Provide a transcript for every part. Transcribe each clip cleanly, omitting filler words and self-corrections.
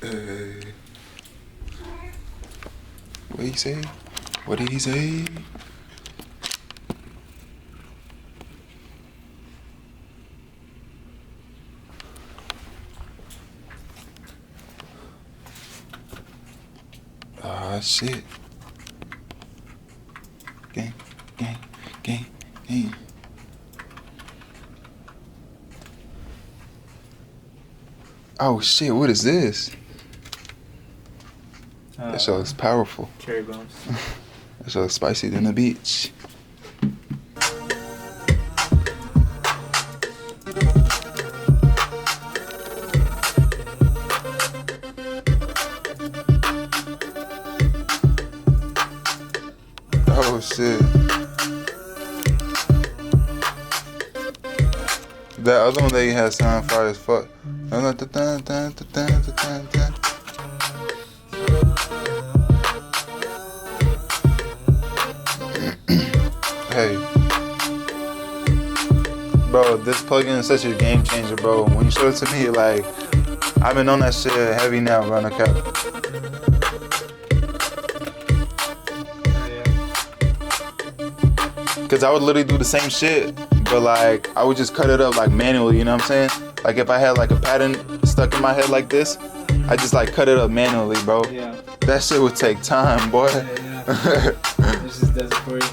What did he say? What did he say? Ah, shit. Gang, gang, gang, gang. Oh shit, what is this? That show is powerful. Cherry bombs. That show is spicy than the beach. Oh shit. That other one that you had sound fire as fuck. Hey. Bro, this plugin is such a game changer, bro. When you showed it to me, like, I've been on that shit heavy now, bro, no cap. Cause I would literally do the same shit, but like I would just cut it up like manually, you know what I'm saying? Like if I had like a pattern stuck in my head like this, I just like cut it up manually, bro. Yeah. That shit would take time, boy. Yeah. This just does it for you.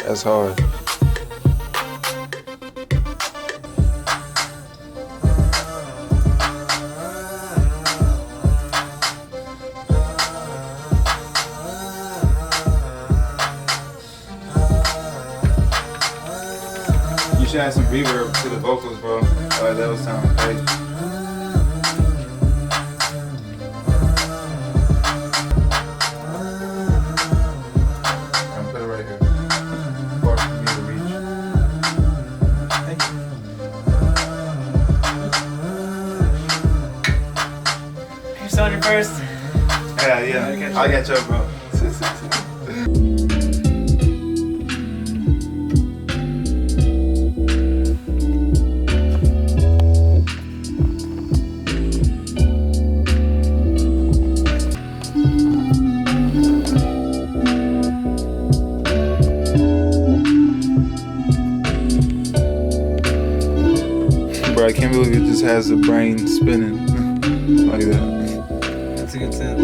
That's hard. You should add some reverb to the vocals, bro. That would sound crazy. I'm put it right here. Far from me to reach. Thank you. You started first. Yeah. I'll catch up, bro. Bro, I can't believe it just has the brain spinning like that. That's a good sound.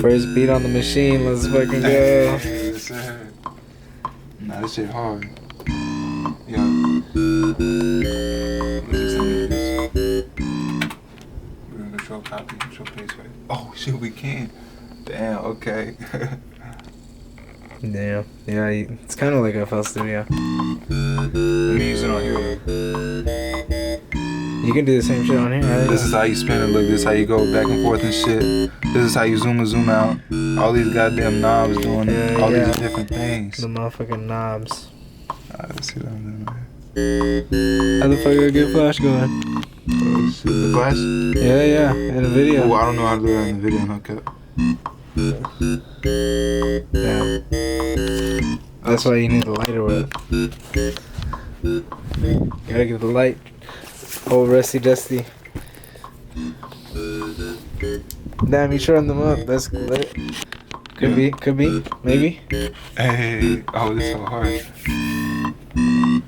First beat on the machine, let's fucking go. Nah, this shit hard. Yeah. We're gonna control copy, control paste, right? Oh shit, we can. Damn, okay. Damn. Yeah, it's kind of like FL Studio. Let me use it on here. You can do the same shit on here, right? This is how you spin it, look, this is how you go back and forth and shit. This is how you zoom and zoom out. All these goddamn knobs doing all these different things. The motherfucking knobs. Alright, let's see what I'm doing right. How the fuck do I get Flash going? Oh shit, the flash? Yeah, in a video. Oh, I don't know how to do that in the video, no cap. Yeah. That's why you need the lighter with. Gotta get the light. Oh, rusty dusty. Damn, you turned them up. That's lit. Could be, maybe. Hey, oh, this is so hard.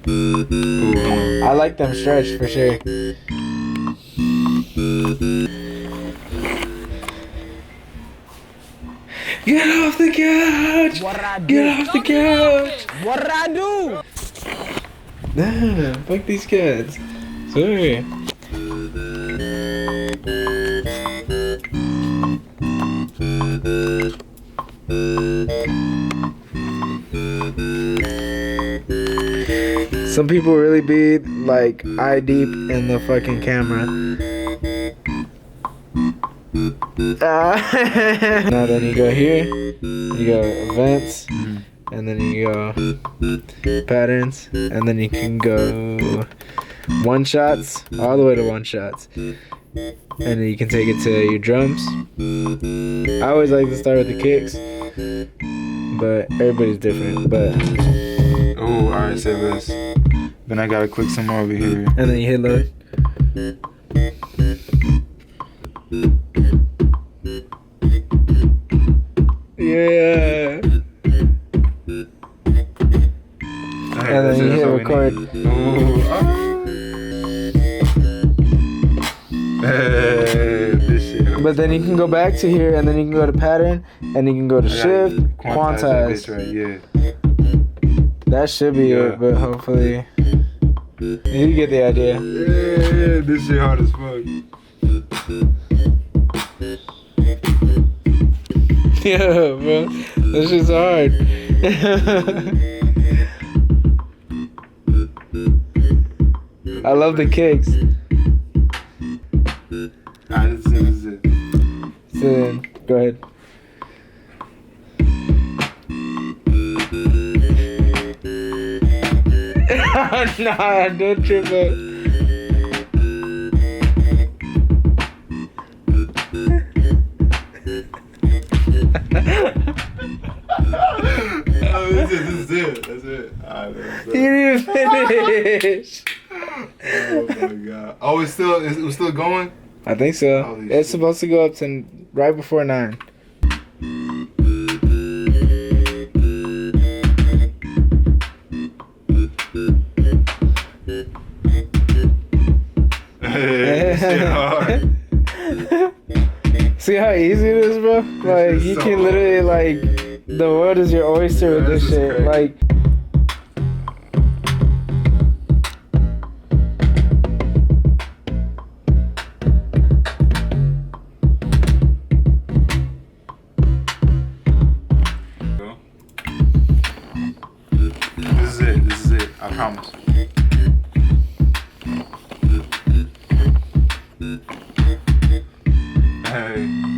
Ooh. I like them stretched for sure. Get off the couch! Get off the couch! What I do? Nah, fuck these cats. Sorry. Some people really be like eye deep in the fucking camera. Now then you go here, you go events, and then you go patterns, and then you can go one shots, all the way to one shots. And then you can take it to your drums. I always like to start with the kicks, but everybody's different. But oh, alright, say this. Then I gotta click some more over here. And then you hit load. Yeah. And then you hit record. This shit. But then you can go back to here, and then you can go to pattern, and you can go to shift, Quantize that quantize. bitch, right? Yeah. That should be it, but hopefully you get the idea. Yeah, this shit hard as fuck. Yeah, bro, this shit's hard. I love the kicks. Alright, this is it. So then, go ahead. Nah, don't trip up. Oh, this is it. That's it. Alright, You didn't even finish. oh my god. Oh, it was still going? I think so. Holy It's shit. supposed to go up to right before 9. Hey, shit hard. See how easy it is, bro? Like, is you so can literally, like, the world is your oyster with this This is shit. crazy. Like, This is it. I promise. Hey.